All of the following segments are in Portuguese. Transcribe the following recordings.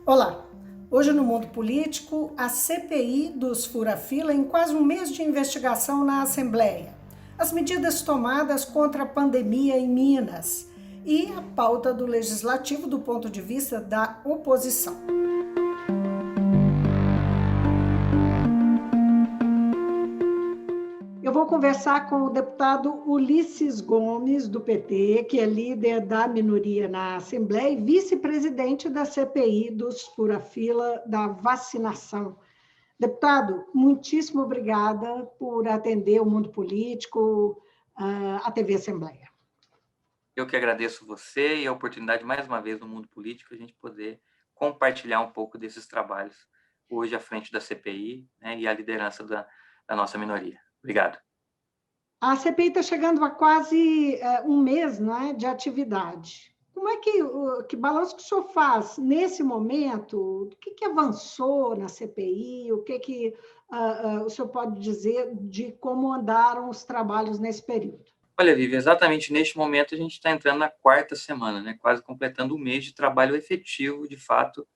Olá! Hoje no mundo político, a CPI dos fura-fila em quase um mês de investigação na Assembleia, as medidas tomadas contra a pandemia em Minas e a pauta do Legislativo do ponto de vista da oposição. Eu vou conversar com o deputado Ulisses Gomes, do PT, que é líder da minoria na Assembleia e vice-presidente da CPI dos fura-fila da vacinação. Deputado, muitíssimo obrigada por atender o mundo político, a TV Assembleia. Eu que agradeço você e a oportunidade, mais uma vez, no mundo político, a gente poder compartilhar um pouco desses trabalhos hoje à frente da CPI, né, e a liderança da nossa minoria. Obrigado. A CPI está chegando a quase um mês, né, de atividade. Como é que balanço que o senhor faz nesse momento? O que avançou na CPI? O senhor pode dizer de como andaram os trabalhos nesse período? Olha, Vivi, exatamente neste momento a gente está entrando na quarta semana, né, quase completando um mês de trabalho efetivo, de fato,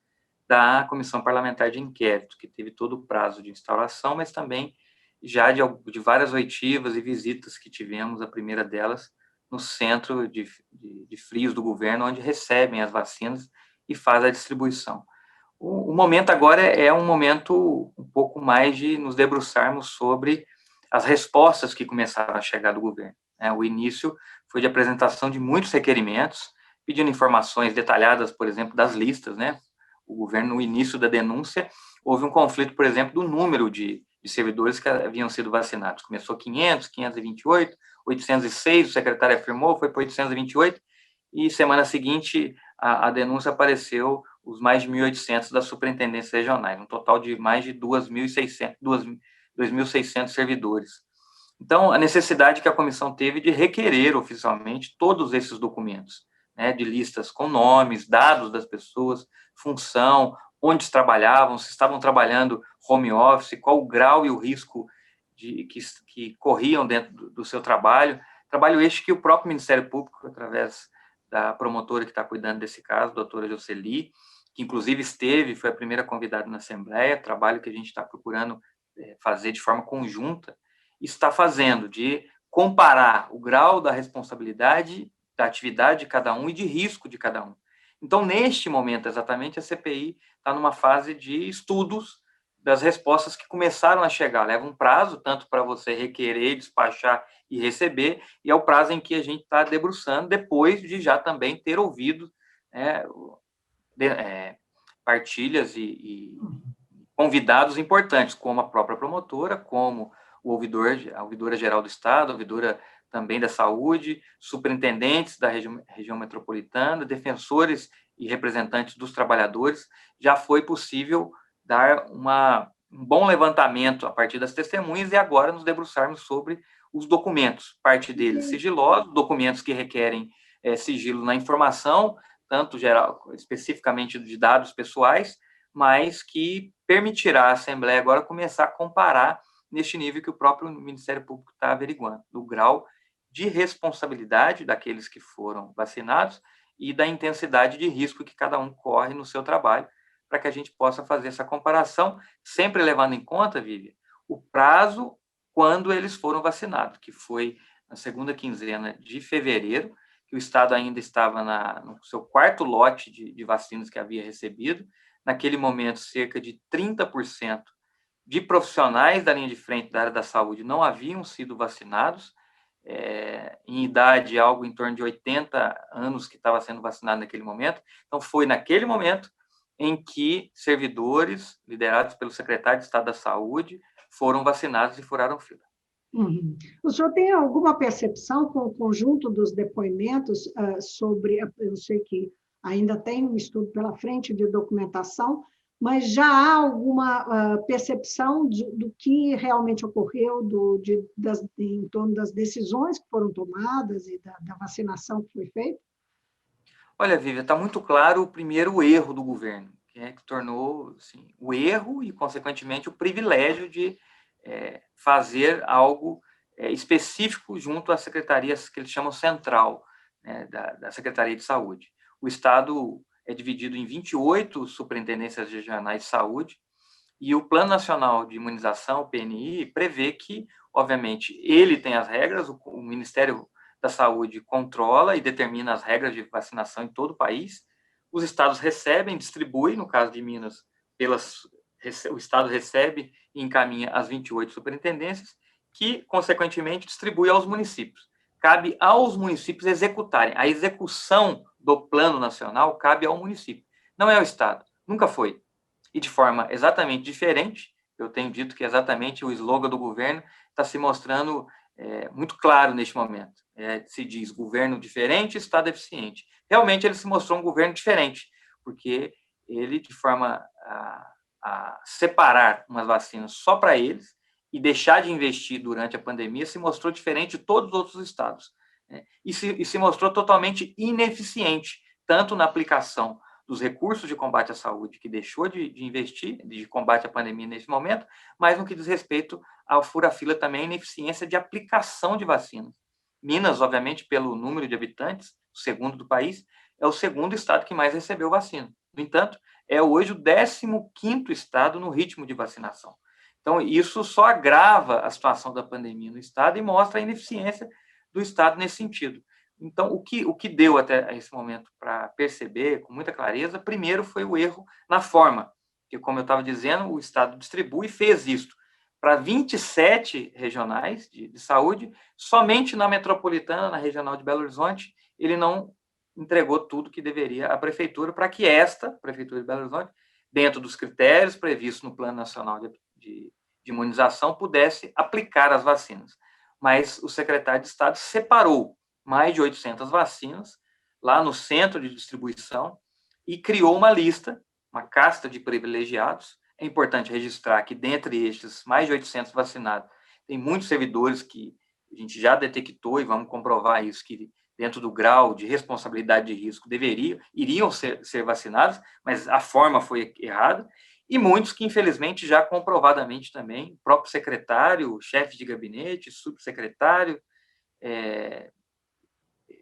da Comissão Parlamentar de Inquérito, que teve todo o prazo de instauração, mas também já de várias oitivas e visitas que tivemos, a primeira delas no centro de frios do governo, onde recebem as vacinas e faz a distribuição. O momento agora é um momento um pouco mais de nos debruçarmos sobre as respostas que começaram a chegar do governo. O início foi de apresentação de muitos requerimentos, pedindo informações detalhadas, por exemplo, das listas, né? O governo, no início da denúncia, houve um conflito, por exemplo, do número de servidores que haviam sido vacinados. Começou 500, 528, 806, o secretário afirmou, foi para 828, e semana seguinte a denúncia apareceu os mais de 1.800 das superintendências regionais, um total de mais de 2.600 servidores. Então, a necessidade que a comissão teve de requerer oficialmente todos esses documentos, né, de listas com nomes, dados das pessoas, função, onde trabalhavam, se estavam trabalhando home office, qual o grau e o risco que corriam dentro do seu trabalho este que o próprio Ministério Público, através da promotora que está cuidando desse caso, a doutora Jocely, que inclusive foi a primeira convidada na Assembleia, trabalho que a gente está procurando fazer de forma conjunta, está fazendo, de comparar o grau da responsabilidade, da atividade de cada um e de risco de cada um. Então, neste momento, exatamente, a CPI está numa fase de estudos das respostas que começaram a chegar. Leva um prazo, tanto para você requerer, despachar e receber, e é o prazo em que a gente está debruçando, depois de já também ter ouvido partilhas e convidados importantes, como a própria promotora, como a ouvidora geral do Estado, a ouvidora também da saúde, superintendentes da região metropolitana, defensores e representantes dos trabalhadores. Já foi possível dar um bom levantamento a partir das testemunhas e agora nos debruçarmos sobre os documentos, parte deles sigilosos, documentos que requerem sigilo na informação, tanto geral, especificamente de dados pessoais, mas que permitirá à Assembleia agora começar a comparar neste nível que o próprio Ministério Público está averiguando, do grau de responsabilidade daqueles que foram vacinados e da intensidade de risco que cada um corre no seu trabalho, para que a gente possa fazer essa comparação, sempre levando em conta, Vivi, o prazo quando eles foram vacinados, que foi na segunda quinzena de fevereiro, que o Estado ainda estava no seu quarto lote de vacinas que havia recebido. Naquele momento, cerca de 30% de profissionais da linha de frente da área da saúde não haviam sido vacinados, em idade, algo em torno de 80 anos que estava sendo vacinado naquele momento. Então, foi naquele momento em que servidores, liderados pelo secretário de Estado da Saúde, foram vacinados e furaram fila. Uhum. O senhor tem alguma percepção com o conjunto dos depoimentos sobre, eu sei que ainda tem um estudo pela frente de documentação, mas já há alguma percepção do que realmente ocorreu em torno das decisões que foram tomadas e da vacinação que foi feita? Olha, Vivian, está muito claro o primeiro erro do governo, que tornou assim, o erro e, consequentemente, o privilégio de fazer algo específico junto às secretarias que eles chamam central, né, da Secretaria de Saúde. O Estado é dividido em 28 superintendências regionais de saúde, e o Plano Nacional de Imunização, o PNI, prevê que, obviamente, ele tem as regras, o Ministério da Saúde controla e determina as regras de vacinação em todo o país, os estados recebem, distribuem, no caso de Minas, o estado recebe e encaminha as 28 superintendências, que, consequentemente, distribui aos municípios. Cabe aos municípios executarem. A execução do Plano Nacional cabe ao município, não é ao estado, nunca foi. E de forma exatamente diferente, eu tenho dito que exatamente o slogan do governo está se mostrando muito claro neste momento. Se diz governo diferente, Estado eficiente. Realmente ele se mostrou um governo diferente, porque ele, de forma a separar umas vacinas só para eles e deixar de investir durante a pandemia, se mostrou diferente de todos os outros estados. E se mostrou totalmente ineficiente, tanto na aplicação dos recursos de combate à saúde, que deixou de investir, de combate à pandemia nesse momento, mas no que diz respeito ao fura-fila também, a ineficiência de aplicação de vacinas. Minas, obviamente, pelo número de habitantes, o segundo do país, é o segundo estado que mais recebeu vacina. No entanto, é hoje o 15º estado no ritmo de vacinação. Então, isso só agrava a situação da pandemia no estado e mostra a ineficiência do estado nesse sentido. Então, o que deu até esse momento para perceber com muita clareza, primeiro foi o erro na forma, que, como eu estava dizendo, o Estado distribui e fez isso para 27 regionais de saúde, somente na metropolitana, na regional de Belo Horizonte, ele não entregou tudo que deveria à prefeitura, para que esta, Prefeitura de Belo Horizonte, dentro dos critérios previstos no Plano Nacional de Imunização, pudesse aplicar as vacinas. Mas o secretário de Estado separou mais de 800 vacinas lá no centro de distribuição e criou uma lista, uma casta de privilegiados. É importante registrar que, dentre estes mais de 800 vacinados, tem muitos servidores que a gente já detectou, e vamos comprovar isso, que dentro do grau de responsabilidade de risco iriam ser vacinados, mas a forma foi errada, e muitos que, infelizmente, já comprovadamente também, o próprio secretário, chefe de gabinete, subsecretário,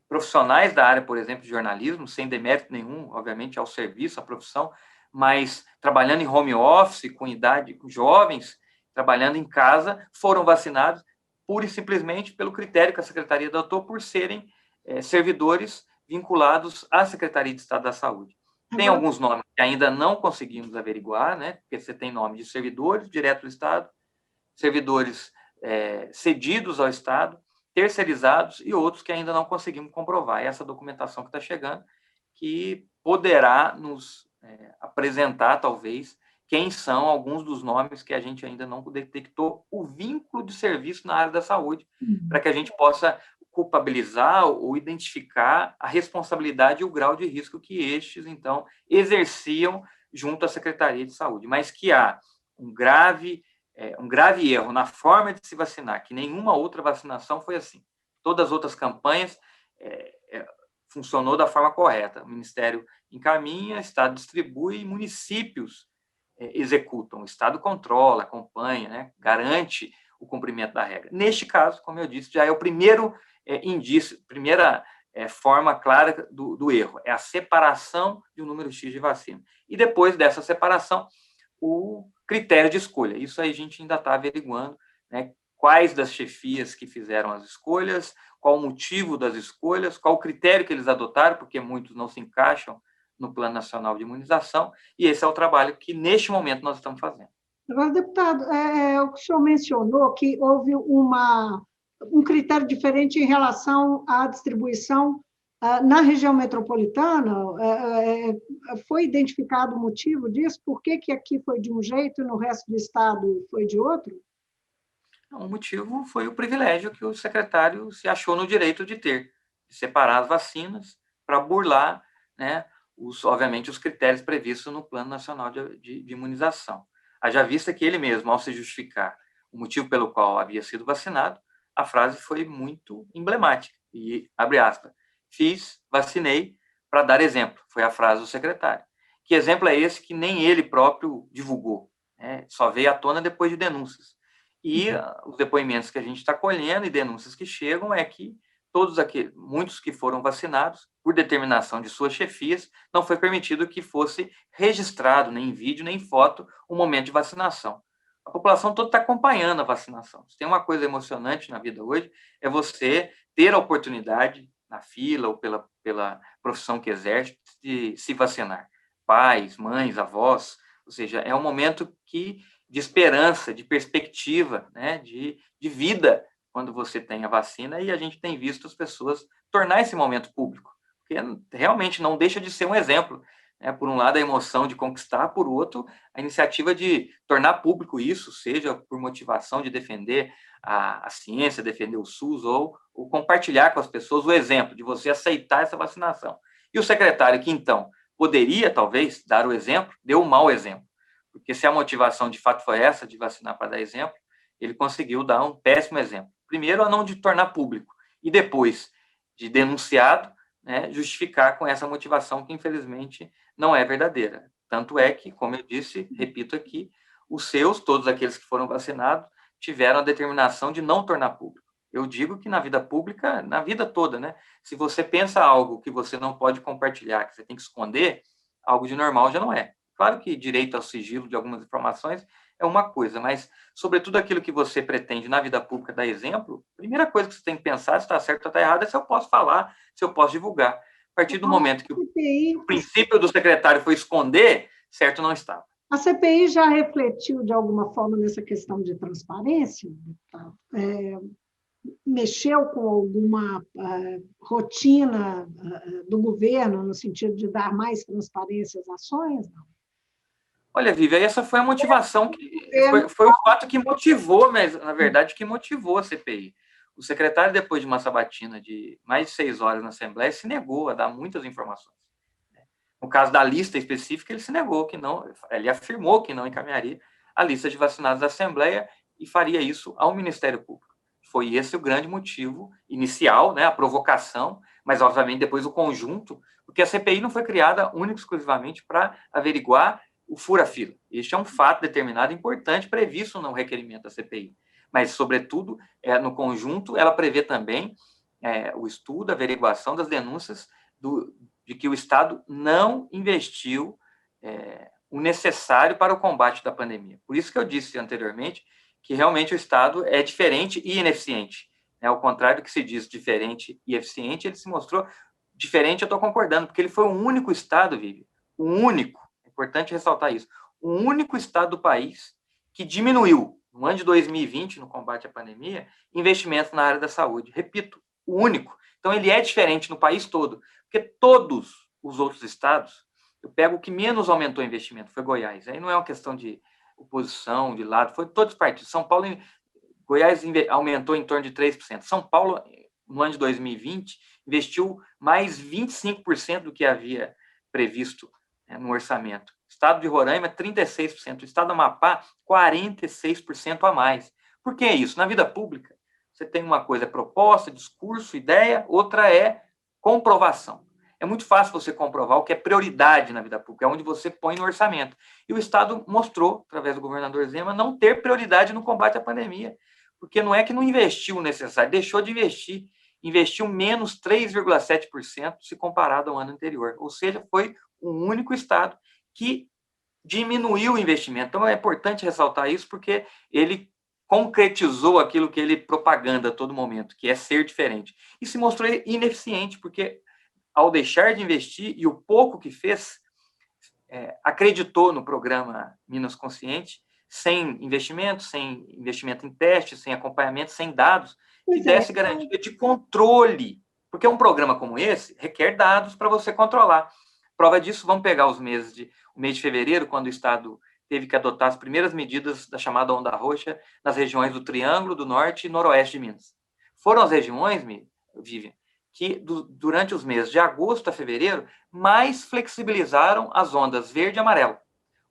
profissionais da área, por exemplo, de jornalismo, sem demérito nenhum, obviamente, ao serviço, à profissão, mas trabalhando em home office, com idade, com jovens, trabalhando em casa, foram vacinados pura e simplesmente pelo critério que a Secretaria adotou por serem servidores vinculados à Secretaria de Estado da Saúde. Tem alguns nomes que ainda não conseguimos averiguar, né? Porque você tem nome de servidores direto do Estado, servidores cedidos ao Estado, terceirizados e outros que ainda não conseguimos comprovar. Essa documentação que está chegando, que poderá nos apresentar, talvez, quem são alguns dos nomes que a gente ainda não detectou o vínculo de serviço na área da saúde, para que a gente possa culpabilizar ou identificar a responsabilidade e o grau de risco que estes, então, exerciam junto à Secretaria de Saúde. Mas que há um grave erro na forma de se vacinar, que nenhuma outra vacinação foi assim. Todas as outras campanhas funcionou da forma correta. O Ministério encaminha, o Estado distribui e municípios executam. O Estado controla, acompanha, né, garante o cumprimento da regra. Neste caso, como eu disse, já é o primeiro indício, primeira forma clara do erro, é a separação de um número X de vacina. E depois dessa separação, o critério de escolha. Isso aí a gente ainda está averiguando, né, quais das chefias que fizeram as escolhas, qual o motivo das escolhas, qual o critério que eles adotaram, porque muitos não se encaixam no Plano Nacional de Imunização, e esse é o trabalho que, neste momento, nós estamos fazendo. Agora, deputado, o que o senhor mencionou que houve um critério diferente em relação à distribuição na região metropolitana. Foi identificado o motivo disso? Por que aqui foi de um jeito e no resto do estado foi de outro? O motivo foi o privilégio que o secretário se achou no direito de ter, de separar as vacinas para burlar, né, obviamente, os critérios previstos no Plano Nacional de Imunização. Haja vista que ele mesmo, ao se justificar o motivo pelo qual havia sido vacinado, a frase foi muito emblemática, e, abre aspas, vacinei para dar exemplo, foi a frase do secretário. Que exemplo é esse que nem ele próprio divulgou, né? Só veio à tona depois de denúncias. E os depoimentos que a gente está colhendo e denúncias que chegam é que muitos que foram vacinados, por determinação de suas chefias, não foi permitido que fosse registrado, nem em vídeo, nem em foto, o momento de vacinação. A população toda está acompanhando a vacinação. Se tem uma coisa emocionante na vida hoje, é você ter a oportunidade, na fila ou pela profissão que exerce, de se vacinar. Pais, mães, avós, ou seja, é um momento de esperança, de perspectiva, né, de vida, quando você tem a vacina, e a gente tem visto as pessoas tornar esse momento público, porque realmente não deixa de ser um exemplo, né? Por um lado, a emoção de conquistar, por outro, a iniciativa de tornar público isso, seja por motivação de defender a ciência, defender o SUS, ou compartilhar com as pessoas o exemplo de você aceitar essa vacinação. E o secretário, que então poderia, talvez, dar o exemplo, deu um mau exemplo, porque se a motivação de fato foi essa, de vacinar para dar exemplo, ele conseguiu dar um péssimo exemplo. Primeiro, a não de tornar público, e depois de denunciado, né, justificar com essa motivação que, infelizmente, não é verdadeira. Tanto é que, como eu disse, repito aqui, todos aqueles que foram vacinados, tiveram a determinação de não tornar público. Eu digo que na vida pública, na vida toda, né, se você pensa algo que você não pode compartilhar, que você tem que esconder, algo de normal já não é. Claro que direito ao sigilo de algumas informações é uma coisa, mas, sobretudo, aquilo que você pretende na vida pública dar exemplo, a primeira coisa que você tem que pensar se está certo ou está errado é se eu posso falar, se eu posso divulgar. A partir do momento que o princípio do secretário foi esconder, certo não estava. A CPI já refletiu, de alguma forma, nessa questão de transparência? Mexeu com alguma rotina do governo, no sentido de dar mais transparência às ações? Não. Olha, Vivi, essa foi a motivação, foi o fato que motivou, mas, na verdade, que motivou a CPI. O secretário, depois de uma sabatina de mais de 6 horas na Assembleia, se negou a dar muitas informações. No caso da lista específica, ele se negou, ele afirmou que não encaminharia a lista de vacinados da Assembleia e faria isso ao Ministério Público. Foi esse o grande motivo inicial, né, a provocação, mas, obviamente, depois o conjunto, porque a CPI não foi criada única e exclusivamente para averiguar o fura-fila. Este é um fato determinado, importante, previsto no requerimento da CPI. Mas, sobretudo, no conjunto, ela prevê também o estudo, a averiguação das denúncias de que o Estado não investiu o necessário para o combate da pandemia. Por isso que eu disse anteriormente que realmente o Estado é diferente e ineficiente. Ao contrário do que se diz diferente e eficiente, ele se mostrou diferente, eu estou concordando, porque ele foi o único Estado, Vivi, o único, é importante ressaltar isso, o único Estado do país que diminuiu, no ano de 2020, no combate à pandemia, investimentos na área da saúde. Repito, o único. Então, ele é diferente no país todo, porque todos os outros estados, eu pego o que menos aumentou o investimento, foi Goiás. Aí não é uma questão de oposição, de lado, foi todos os partidos. Goiás aumentou em torno de 3%. São Paulo, no ano de 2020, investiu mais 25% do que havia previsto no orçamento. O estado de Roraima, 36%. O estado do Amapá, 46% a mais. Por que isso? Na vida pública, você tem uma coisa, proposta, discurso, ideia, outra é comprovação. É muito fácil você comprovar o que é prioridade na vida pública, é onde você põe no orçamento. E o Estado mostrou, através do governador Zema, não ter prioridade no combate à pandemia, porque não é que não investiu o necessário, deixou de investir, investiu menos 3,7% se comparado ao ano anterior. Ou seja, foi o único Estado que diminuiu o investimento. Então, é importante ressaltar isso, porque ele concretizou aquilo que ele propaganda a todo momento, que é ser diferente. E se mostrou ineficiente, porque ao deixar de investir, e o pouco que fez, acreditou no programa Minas Consciente, sem investimento em testes, sem acompanhamento, sem dados, que desse garantia de controle. Porque um programa como esse requer dados para você controlar. Prova disso, vamos pegar o mês de fevereiro, quando o Estado teve que adotar as primeiras medidas da chamada onda roxa nas regiões do Triângulo, do Norte e Noroeste de Minas. Foram as regiões, Vivian, que durante os meses de agosto a fevereiro mais flexibilizaram as ondas verde e amarelo.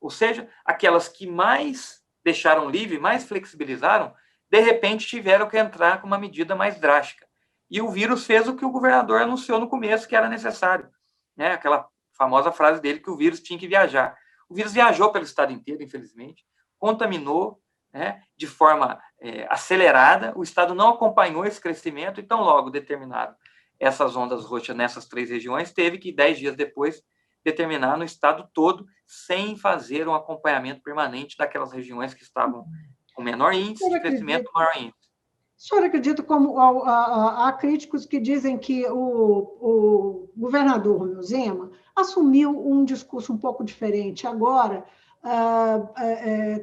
Ou seja, aquelas que mais deixaram livre, mais flexibilizaram, de repente tiveram que entrar com uma medida mais drástica. E o vírus fez o que o governador anunciou no começo que era necessário. Aquela famosa frase dele que o vírus tinha que viajar. O vírus viajou pelo estado inteiro, infelizmente, contaminou, né, de forma acelerada, o Estado não acompanhou esse crescimento, e tão logo determinaram essas ondas roxas nessas 3 regiões, teve que, 10 dias depois, determinar no Estado todo, sem fazer um acompanhamento permanente daquelas regiões que estavam com menor índice de crescimento, maior índice. O senhor acredita como há críticos que dizem que o governador Romeu Zema assumiu um discurso um pouco diferente agora,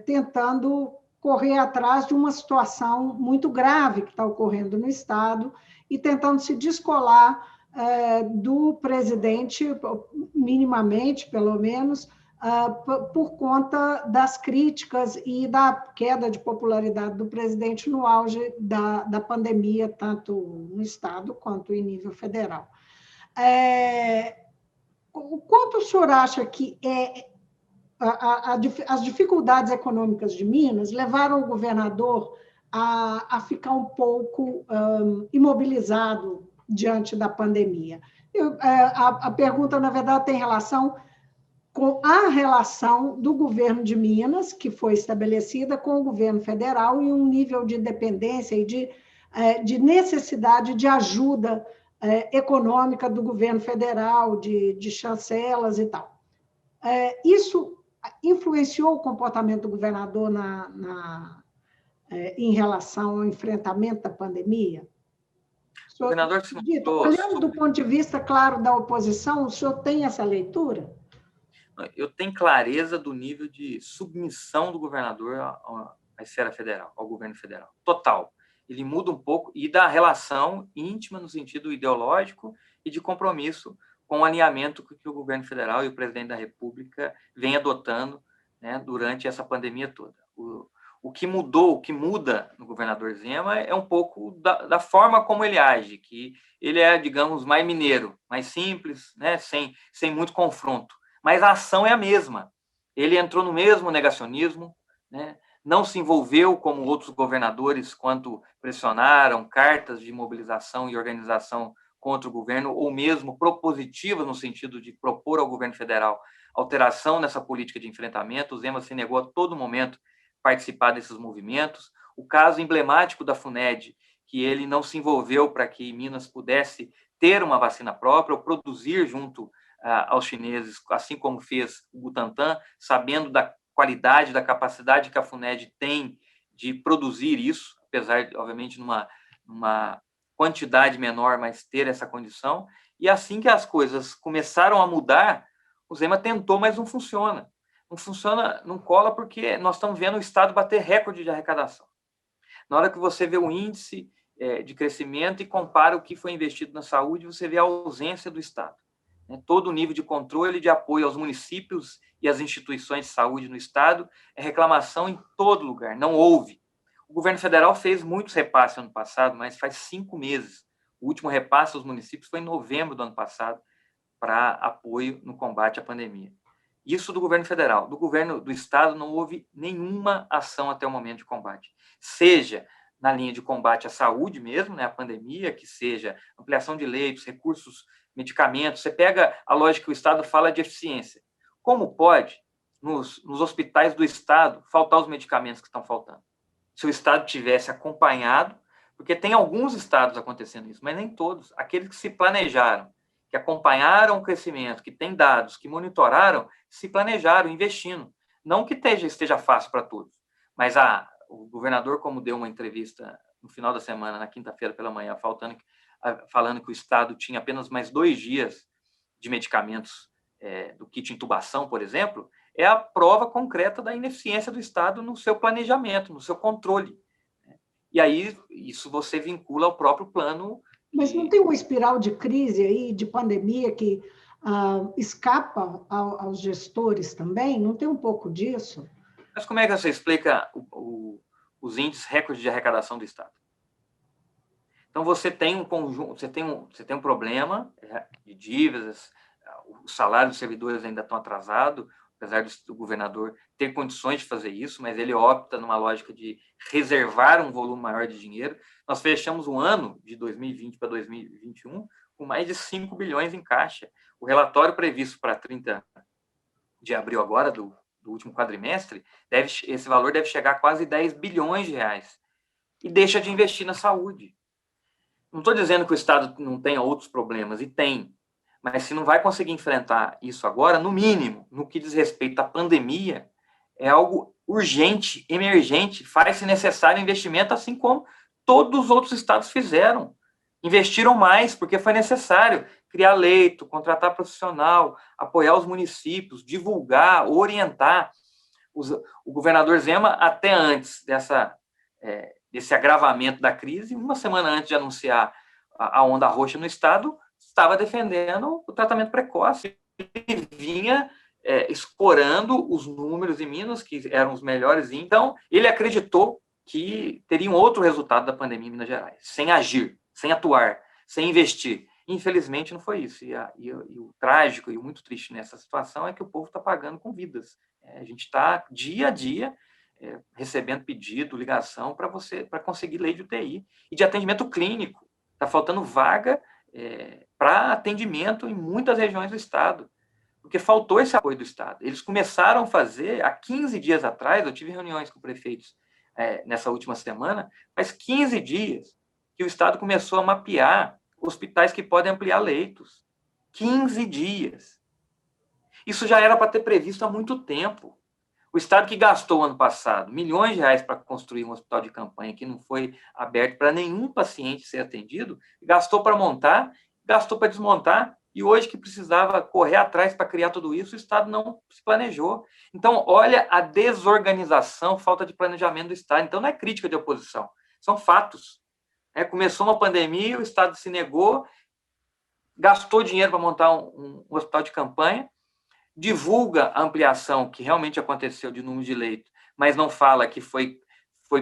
tentando correr atrás de uma situação muito grave que está ocorrendo no Estado e tentando se descolar do presidente, minimamente, pelo menos, por conta das críticas e da queda de popularidade do presidente no auge da pandemia, tanto no Estado quanto em nível federal. O quanto o senhor acha que as dificuldades econômicas de Minas levaram o governador a ficar um pouco imobilizado diante da pandemia? A pergunta, na verdade, tem relação com a relação do governo de Minas, que foi estabelecida com o governo federal, e um nível de dependência e de necessidade de ajuda econômica do governo federal, de chancelas e tal. Isso influenciou o comportamento do governador em relação ao enfrentamento da pandemia? O governador, olhando do ponto de vista, claro, da oposição, o senhor tem essa leitura? Eu tenho clareza do nível de submissão do governador à esfera federal, ao governo federal. Total. Ele muda um pouco e da relação íntima no sentido ideológico e de compromisso com o alinhamento que o governo federal e o presidente da República vem adotando, né, durante essa pandemia toda. O que mudou, o que muda no governador Zema é um pouco da forma como ele age, que ele é, digamos, mais mineiro, mais simples, né, sem muito confronto. Mas a ação é a mesma. Ele entrou no mesmo negacionismo, né? Não se envolveu como outros governadores quando pressionaram cartas de mobilização e organização contra o governo, ou mesmo propositivas no sentido de propor ao governo federal alteração nessa política de enfrentamento. O Zema se negou a todo momento participar desses movimentos. O caso emblemático da FUNED, que ele não se envolveu para que Minas pudesse ter uma vacina própria ou produzir junto aos chineses, assim como fez o Butantan, sabendo da qualidade, da capacidade que a FUNED tem de produzir isso, apesar de, obviamente, numa quantidade menor, mas ter essa condição. E assim que as coisas começaram a mudar, o Zema tentou, mas não funciona. Não funciona, não cola, porque nós estamos vendo o Estado bater recorde de arrecadação. Na hora que você vê o índice de crescimento e compara o que foi investido na saúde, você vê a ausência do Estado. Todo o nível de controle e de apoio aos municípios e às instituições de saúde no Estado é reclamação em todo lugar, não houve. O governo federal fez muitos repasses ano passado, mas faz 5 meses. O último repasse aos municípios foi em novembro do ano passado, para apoio no combate à pandemia. Isso do governo federal. Do governo do Estado não houve nenhuma ação até o momento de combate. Seja na linha de combate à saúde mesmo, né, a pandemia, que seja ampliação de leitos, recursos, medicamentos. Você pega a lógica que o Estado fala de eficiência. Como pode, nos hospitais do Estado, faltar os medicamentos que estão faltando? Se o Estado tivesse acompanhado, porque tem alguns estados acontecendo isso, mas nem todos. Aqueles que se planejaram, que acompanharam o crescimento, que têm dados, que monitoraram, se planejaram, investindo. Não que esteja fácil para todos, mas o governador, como deu uma entrevista no final da semana, na quinta-feira pela manhã, falando que o Estado tinha apenas mais 2 dias de medicamentos do kit intubação, por exemplo, é a prova concreta da ineficiência do Estado no seu planejamento, no seu controle. E aí, isso você vincula ao próprio plano. Mas não tem uma espiral de crise aí, de pandemia, que escapa aos gestores também? Não tem um pouco disso? Mas como é que você explica os índices recordes de arrecadação do Estado? Então, você tem um conjunto, você tem um problema de dívidas, os salários dos servidores ainda estão atrasados, apesar do governador ter condições de fazer isso, mas ele opta numa lógica de reservar um volume maior de dinheiro. Nós fechamos um ano de 2020 para 2021 com mais de 5 bilhões em caixa. O relatório previsto para 30 de abril agora, do do último quadrimestre, esse valor deve chegar a quase 10 bilhões de reais. E deixa de investir na saúde. Não estou dizendo que o Estado não tenha outros problemas, e tem. Mas se não vai conseguir enfrentar isso agora, no mínimo, no que diz respeito à pandemia, é algo urgente, emergente, faz-se necessário investimento, assim como todos os outros estados fizeram. Investiram mais, porque foi necessário criar leito, contratar profissional, apoiar os municípios, divulgar, orientar. O governador Zema, até antes desse agravamento da crise, uma semana antes de anunciar a onda roxa no estado, estava defendendo o tratamento precoce. Ele vinha escorando os números em Minas, que eram os melhores. Então, ele acreditou que teria um outro resultado da pandemia em Minas Gerais, sem agir, sem atuar, sem investir. Infelizmente, não foi isso. E o trágico e o muito triste nessa situação é que o povo está pagando com vidas. A gente está, dia a dia, recebendo pedido, ligação para conseguir lei de UTI e de atendimento clínico. Está faltando vaga para atendimento em muitas regiões do estado, porque faltou esse apoio do estado. Eles começaram a fazer, há 15 dias atrás, eu tive reuniões com prefeitos nessa última semana, faz 15 dias que o estado começou a mapear hospitais que podem ampliar leitos. 15 dias. Isso já era para ter previsto há muito tempo. O estado que gastou ano passado milhões de reais para construir um hospital de campanha que não foi aberto para nenhum paciente ser atendido, gastou para montar, gastou para desmontar, e hoje que precisava correr atrás para criar tudo isso, o estado não se planejou. Então, olha a desorganização, falta de planejamento do estado. Então, não é crítica de oposição, são fatos. Começou uma pandemia, o estado se negou, gastou dinheiro para montar um hospital de campanha, divulga a ampliação que realmente aconteceu de número de leitos, mas não fala que foi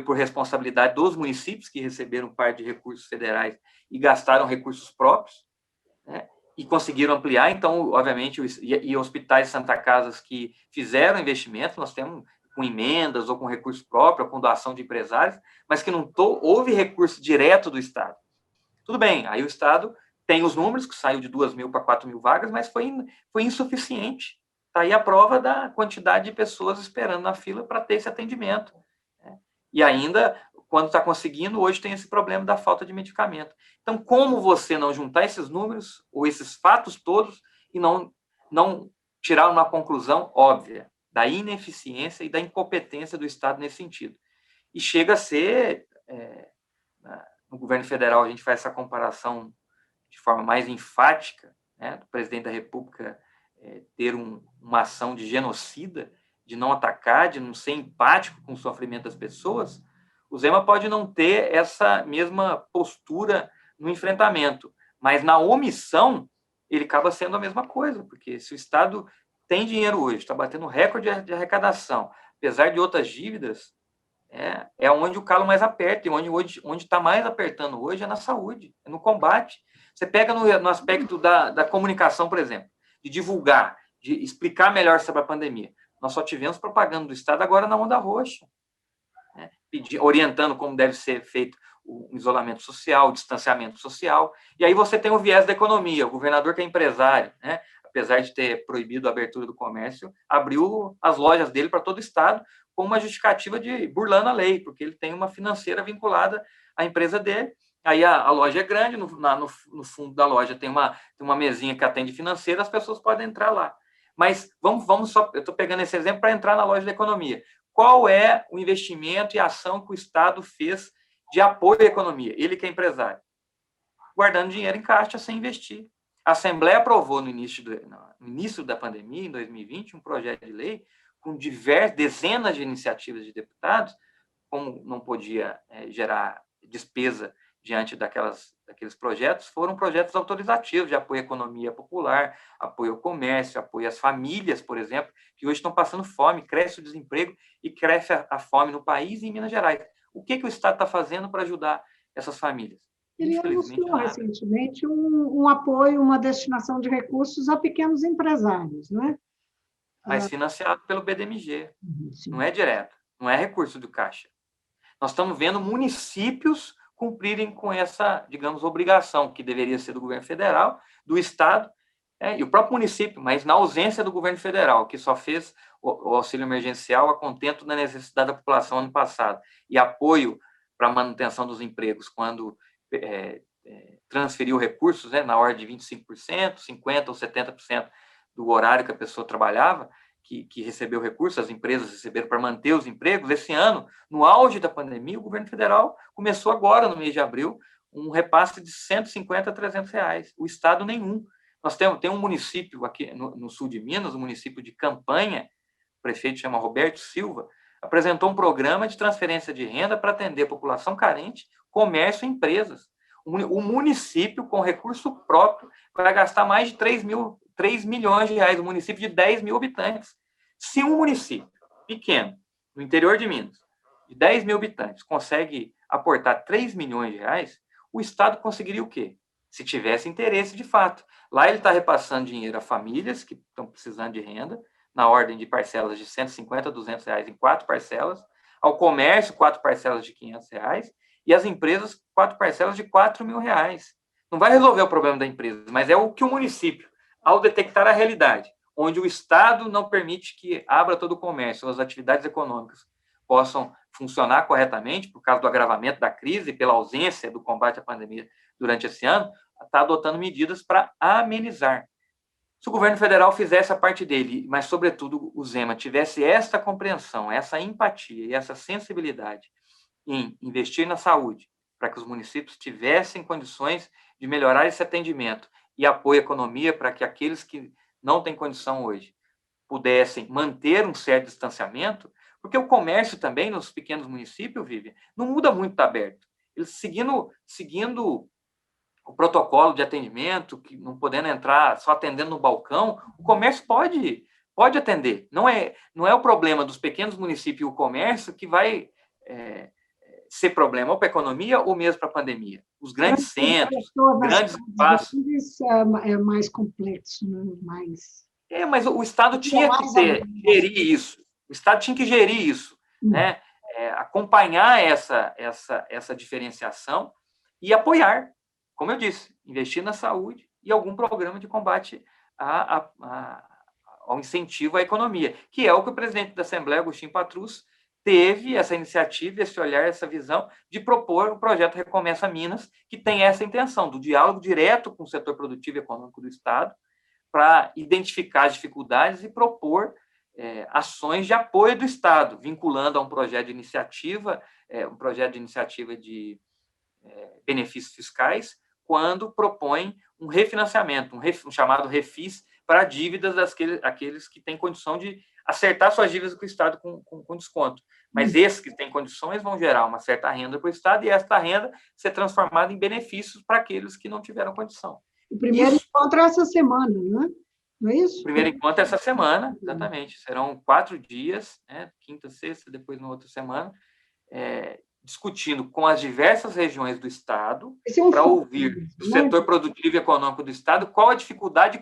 por responsabilidade dos municípios que receberam parte de recursos federais e gastaram recursos próprios, né, e conseguiram ampliar. Então, obviamente, e hospitais Santa Casas que fizeram investimento, nós temos com emendas ou com recurso próprio, ou com doação de empresários, mas que não houve recurso direto do Estado. Tudo bem, aí o Estado tem os números, que saiu de 2.000 para 4.000 vagas, mas foi insuficiente. Está aí a prova da quantidade de pessoas esperando na fila para ter esse atendimento. E ainda, quando está conseguindo, hoje tem esse problema da falta de medicamento. Então, como você não juntar esses números, ou esses fatos todos, e não tirar uma conclusão óbvia da ineficiência e da incompetência do Estado nesse sentido? E chega a ser, no governo federal, a gente faz essa comparação de forma mais enfática, né, do presidente da República ter uma ação de genocida, de não atacar, de não ser empático com o sofrimento das pessoas. O Zema pode não ter essa mesma postura no enfrentamento, mas na omissão ele acaba sendo a mesma coisa, porque se o Estado tem dinheiro hoje, está batendo recorde de arrecadação, apesar de outras dívidas, é onde o calo mais aperta, e onde está mais apertando hoje é na saúde, é no combate. Você pega no aspecto da comunicação, por exemplo, de divulgar, de explicar melhor sobre a pandemia. Nós só tivemos propaganda do Estado agora na onda roxa, né? Orientando como deve ser feito o isolamento social, o distanciamento social. E aí você tem o viés da economia, o governador que é empresário, né? Apesar de ter proibido a abertura do comércio, abriu as lojas dele para todo o Estado, com uma justificativa de burlando a lei, porque ele tem uma financeira vinculada à empresa dele. Aí a loja é grande, no fundo da loja tem uma mesinha que atende financeira, as pessoas podem entrar lá. Mas vamos só, eu estou pegando esse exemplo para entrar na loja da economia. Qual é o investimento e a ação que o Estado fez de apoio à economia? Ele que é empresário. Guardando dinheiro em caixa sem investir. A Assembleia aprovou no início da pandemia, em 2020, um projeto de lei com dezenas de iniciativas de deputados, como não podia gerar despesa diante daqueles projetos, foram projetos autorizativos de apoio à economia popular, apoio ao comércio, apoio às famílias, por exemplo, que hoje estão passando fome, cresce o desemprego e cresce a fome no país e em Minas Gerais. O que o Estado está fazendo para ajudar essas famílias? Ele anunciou recentemente um apoio, uma destinação de recursos a pequenos empresários, né? Mas financiado pelo BDMG, Sim. Não é direto, não é recurso do Caixa. Nós estamos vendo municípios cumprirem com essa, digamos, obrigação, que deveria ser do governo federal, do Estado, E o próprio município, mas na ausência do governo federal, que só fez o auxílio emergencial a contento da necessidade da população ano passado, e apoio para a manutenção dos empregos, quando transferiu recursos, né, na ordem de 25%, 50% ou 70% do horário que a pessoa trabalhava, que recebeu recursos, as empresas receberam para manter os empregos. Esse ano, no auge da pandemia, o governo federal começou agora, no mês de abril, um repasse de 150 a 300 reais. O Estado, nenhum. Nós temos um município aqui no sul de Minas, o município de Campanha, o prefeito chama Roberto Silva, apresentou um programa de transferência de renda para atender a população carente, comércio e empresas. O município, com recurso próprio, vai gastar mais de 3 milhões de reais, um município de 10 mil habitantes. Se um município pequeno, no interior de Minas, de 10 mil habitantes, consegue aportar 3 milhões de reais, o Estado conseguiria o quê? Se tivesse interesse de fato. Lá ele está repassando dinheiro a famílias que estão precisando de renda, na ordem de parcelas de 150 a 200 reais em 4 parcelas, ao comércio, 4 parcelas de 500 reais, e às empresas, 4 parcelas de 4 mil reais. Não vai resolver o problema da empresa, mas é o que o município, ao detectar a realidade, onde o Estado não permite que abra todo o comércio, as atividades econômicas possam funcionar corretamente, por causa do agravamento da crise, pela ausência do combate à pandemia durante esse ano, está adotando medidas para amenizar. Se o governo federal fizesse a parte dele, mas, sobretudo, o Zema tivesse essa compreensão, essa empatia e essa sensibilidade em investir na saúde, para que os municípios tivessem condições de melhorar esse atendimento e apoio à economia para que aqueles que não têm condição hoje pudessem manter um certo distanciamento, porque o comércio também nos pequenos municípios, Vivian, não muda muito, está aberto. Eles seguindo o protocolo de atendimento, que não podendo entrar só atendendo no balcão, o comércio pode atender. Não é o problema dos pequenos municípios e o comércio que vai ser problema ou para a economia ou mesmo para a pandemia. Os grandes centros, grandes espaços... É mais complexo, né? Mas o Estado tinha que gerir isso. O Estado tinha que gerir isso, né? Acompanhar essa diferenciação e apoiar, como eu disse, investir na saúde e algum programa de combate ao incentivo à economia, que é o que o presidente da Assembleia, Agostinho Patrus, teve essa iniciativa, esse olhar, essa visão de propor o projeto Recomeça Minas, que tem essa intenção do diálogo direto com o setor produtivo e econômico do Estado, para identificar as dificuldades e propor ações de apoio do Estado, vinculando a um projeto de iniciativa, de benefícios fiscais, quando propõe um refinanciamento, um chamado refis, para dívidas daqueles que têm condição de acertar suas dívidas com o Estado com desconto. Mas esses que têm condições vão gerar uma certa renda para o Estado e esta renda ser transformada em benefícios para aqueles que não tiveram condição. O primeiro encontro é essa semana, não é? Não é isso? O primeiro encontro é essa semana, exatamente. Serão 4 dias, né? Quinta, sexta, depois na outra semana, discutindo com as diversas regiões do Estado, para ouvir o setor produtivo e econômico do Estado qual a dificuldade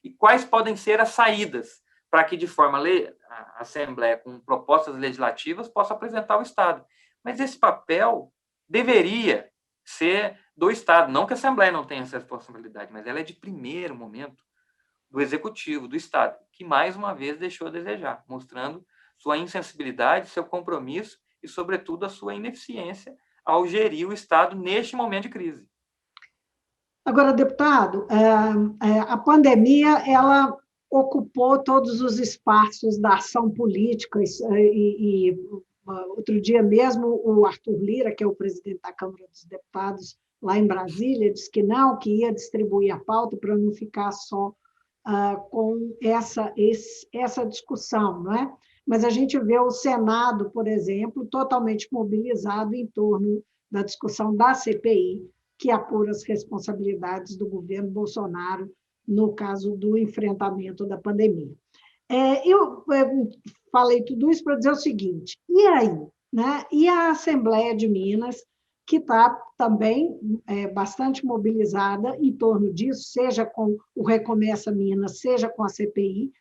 e quais podem ser as saídas para que, de forma a Assembleia, com propostas legislativas, possa apresentar ao Estado. Mas esse papel deveria ser do Estado, não que a Assembleia não tenha essa responsabilidade, mas ela é de primeiro momento do Executivo, do Estado, que, mais uma vez, deixou a desejar, mostrando sua insensibilidade, seu compromisso e, sobretudo, a sua ineficiência ao gerir o Estado neste momento de crise. Agora, deputado, a pandemia, ela ocupou todos os espaços da ação política e outro dia mesmo o Arthur Lira, que é o presidente da Câmara dos Deputados lá em Brasília, disse que não, que ia distribuir a pauta para não ficar só com essa discussão, não é? Mas a gente vê o Senado, por exemplo, totalmente mobilizado em torno da discussão da CPI, que apura as responsabilidades do governo Bolsonaro no caso do enfrentamento da pandemia. Eu falei tudo isso para dizer o seguinte, e aí? Né? E a Assembleia de Minas, que está também bastante mobilizada em torno disso, seja com o Recomeça Minas, seja com a CPI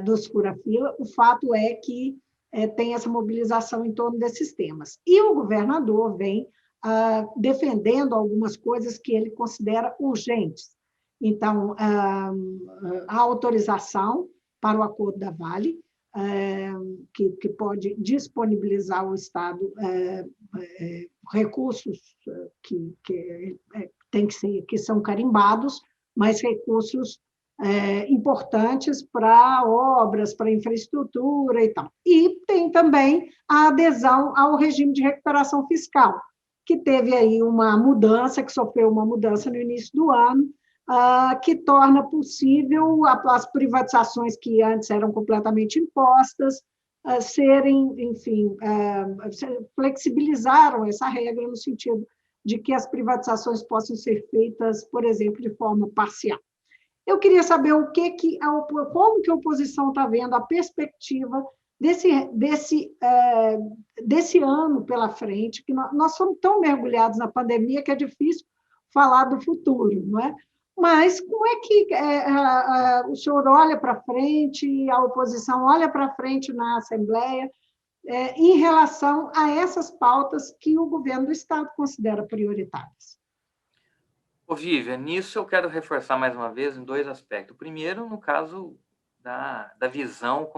dos fura-fila, o fato é que tem essa mobilização em torno desses temas. E o governador vem defendendo algumas coisas que ele considera urgentes. Então, a autorização para o acordo da Vale, que pode disponibilizar ao Estado recursos que são carimbados, mas recursos importantes para obras, para infraestrutura e tal. E tem também a adesão ao regime de recuperação fiscal, que teve aí uma mudança, que sofreu uma mudança no início do ano, que torna possível as privatizações que antes eram completamente impostas serem, enfim, flexibilizaram essa regra no sentido de que as privatizações possam ser feitas, por exemplo, de forma parcial. Eu queria saber como que a oposição está vendo a perspectiva desse ano pela frente, que nós somos tão mergulhados na pandemia que é difícil falar do futuro, não é? Mas como é que o senhor olha para frente, a oposição olha para frente na Assembleia, em relação a essas pautas que o governo do Estado considera prioritárias? Ô, Vivian, nisso eu quero reforçar mais uma vez em dois aspectos. O primeiro, no caso da visão,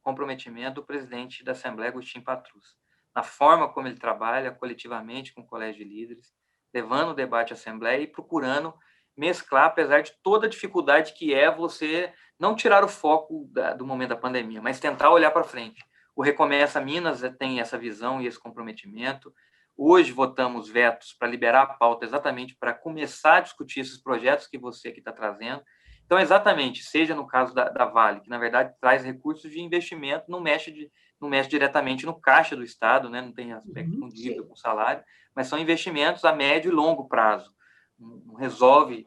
comprometimento do presidente da Assembleia, Agostinho Patrus, na forma como ele trabalha coletivamente com o Colégio de Líderes, levando o debate à Assembleia e procurando mesclar, apesar de toda a dificuldade que é você não tirar o foco do momento da pandemia, mas tentar olhar para frente. O Recomeça Minas tem essa visão e esse comprometimento. Hoje votamos vetos para liberar a pauta exatamente para começar a discutir esses projetos que você aqui está trazendo. Então, exatamente, seja no caso da Vale, que na verdade traz recursos de investimento, não mexe diretamente no caixa do Estado, né? Não tem aspecto com dívida, com salário, mas são investimentos a médio e longo prazo. Não resolve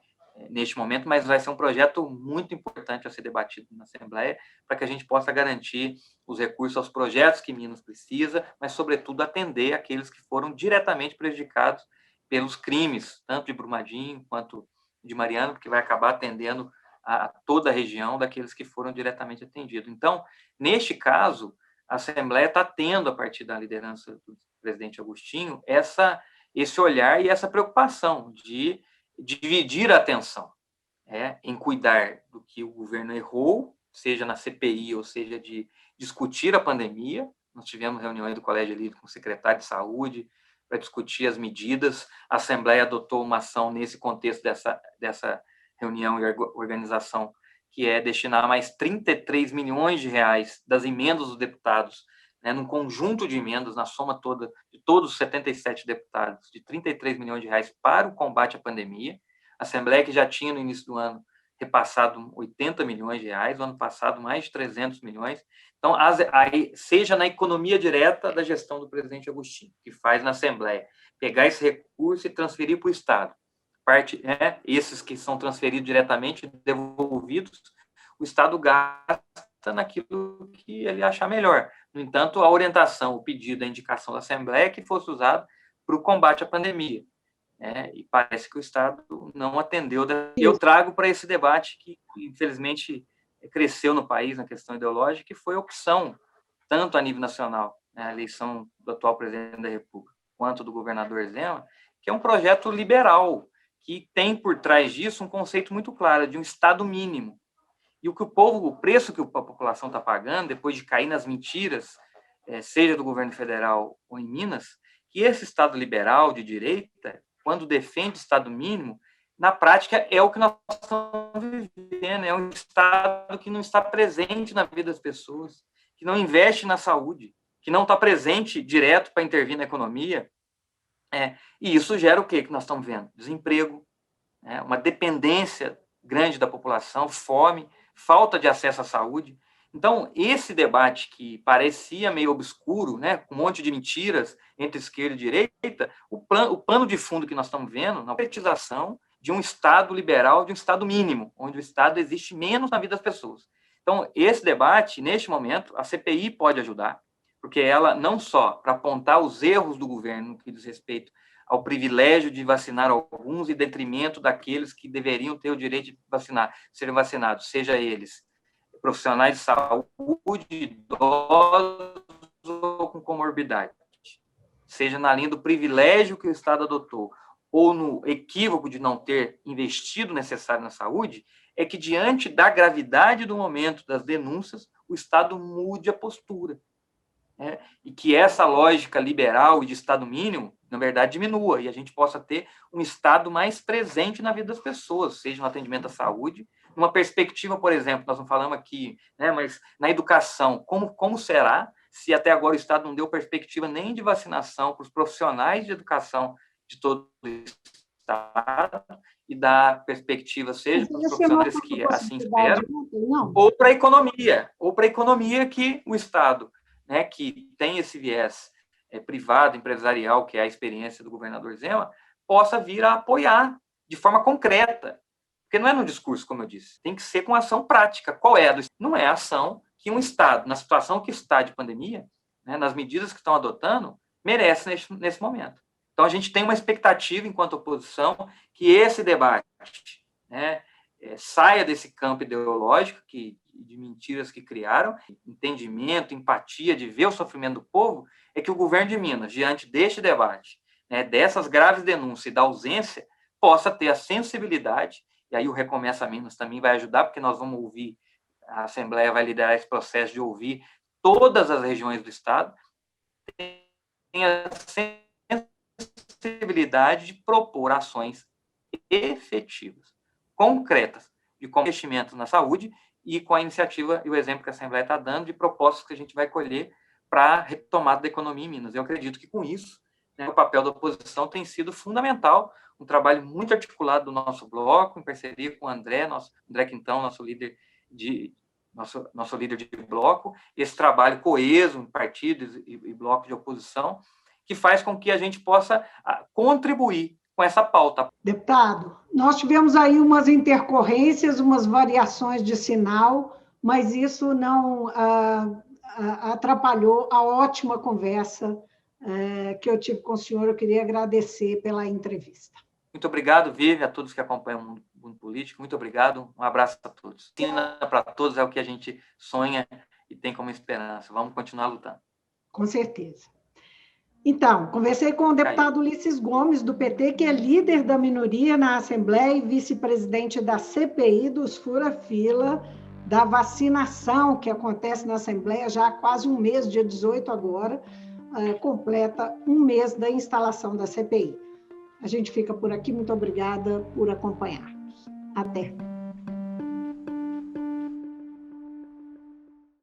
neste momento, mas vai ser um projeto muito importante a ser debatido na Assembleia para que a gente possa garantir os recursos aos projetos que Minas precisa, mas, sobretudo, atender aqueles que foram diretamente prejudicados pelos crimes, tanto de Brumadinho quanto de Mariana, porque vai acabar atendendo a toda a região daqueles que foram diretamente atendidos. Então, neste caso, a Assembleia está tendo, a partir da liderança do presidente Agostinho, esse olhar e essa preocupação de dividir a atenção em cuidar do que o governo errou, seja na CPI ou seja de discutir a pandemia. Nós tivemos reuniões do Colégio Líder com o secretário de Saúde para discutir as medidas. A Assembleia adotou uma ação nesse contexto dessa reunião e organização, que é destinar mais 33 milhões de reais das emendas dos deputados, num conjunto de emendas, na soma toda de todos os 77 deputados, de 33 milhões de reais para o combate à pandemia. A Assembleia, que já tinha no início do ano repassado 80 milhões de reais, no ano passado mais de 300 milhões. Então, seja na economia direta da gestão do presidente Agostinho, que faz na Assembleia, pegar esse recurso e transferir para o Estado. Esses que são transferidos diretamente, devolvidos, o Estado gasta naquilo que ele achar melhor. No entanto, a orientação, o pedido, a indicação da Assembleia é que fosse usado para o combate à pandemia. E parece que o Estado não atendeu. Eu trago para esse debate que, infelizmente, cresceu no país na questão ideológica, que foi a opção, tanto a nível nacional, a eleição do atual presidente da República, quanto do governador Zema, que é um projeto liberal, que tem por trás disso um conceito muito claro de um Estado mínimo. E o preço que a população está pagando, depois de cair nas mentiras, seja do governo federal ou em Minas, que esse Estado liberal de direita, quando defende Estado mínimo, na prática é o que nós estamos vivendo, é um Estado que não está presente na vida das pessoas, que não investe na saúde, que não está presente direto para intervir na economia. E isso gera o quê que nós estamos vendo? Desemprego, uma dependência grande da população, fome, falta de acesso à saúde. Então, esse debate que parecia meio obscuro, com um monte de mentiras entre esquerda e direita, o pano de fundo que nós estamos vendo na politização de um Estado liberal, de um Estado mínimo, onde o Estado existe menos na vida das pessoas. Então, esse debate, neste momento, a CPI pode ajudar, porque ela não só para apontar os erros do governo no que diz respeito ao privilégio de vacinar alguns em detrimento daqueles que deveriam ter o direito de serem vacinados, seja eles profissionais de saúde, idosos ou com comorbidade, seja na linha do privilégio que o Estado adotou, ou no equívoco de não ter investido o necessário na saúde, é que, diante da gravidade do momento das denúncias, o Estado mude a postura, né? E que essa lógica liberal e de Estado mínimo, na verdade, diminua, e a gente possa ter um Estado mais presente na vida das pessoas, seja no atendimento à saúde, numa perspectiva, por exemplo, nós não falamos aqui, né, mas na educação, como será se até agora o Estado não deu perspectiva nem de vacinação para os profissionais de educação de todo o Estado, e dar perspectiva, seja para os profissionais que assim esperam, ou para a economia que o Estado, né, que tem esse viés privado, empresarial, que é a experiência do governador Zema, possa vir a apoiar de forma concreta. Porque não é no discurso, como eu disse, tem que ser com ação prática. Qual é? Não é a ação que um Estado, na situação que está de pandemia, né, nas medidas que estão adotando, merece nesse momento. Então, a gente tem uma expectativa, enquanto oposição, que esse debate, né, saia desse campo ideológico de mentiras que criaram, entendimento, empatia, de ver o sofrimento do povo, é que o governo de Minas, diante deste debate, né, dessas graves denúncias e da ausência, possa ter a sensibilidade, e aí o Recomeça Minas também vai ajudar, porque nós vamos ouvir, a Assembleia vai liderar esse processo de ouvir todas as regiões do Estado, tem a sensibilidade de propor ações efetivas, concretas, de investimento na saúde e com a iniciativa e o exemplo que a Assembleia está dando de propostas que a gente vai colher para a retomada da economia em Minas. Eu acredito que, com isso, né, o papel da oposição tem sido fundamental, um trabalho muito articulado do nosso bloco, em parceria com o André Quintão, nosso líder de bloco, esse trabalho coeso em partidos e blocos de oposição, que faz com que a gente possa contribuir com essa pauta. Deputado, nós tivemos aí umas intercorrências, umas variações de sinal, mas isso não atrapalhou a ótima conversa que eu tive com o senhor. Eu queria agradecer pela entrevista. Muito obrigado, Vivi, a todos que acompanham o Mundo Político. Muito obrigado, um abraço a todos. Vacina para todos é o que a gente sonha e tem como esperança. Vamos continuar lutando. Com certeza. Então, conversei com o deputado Ulisses Gomes, do PT, que é líder da minoria na Assembleia e vice-presidente da CPI dos fura-fila da vacinação, que acontece na Assembleia já há quase um mês, dia 18 agora, completa um mês da instalação da CPI. A gente fica por aqui, muito obrigada por acompanhar-nos. Até.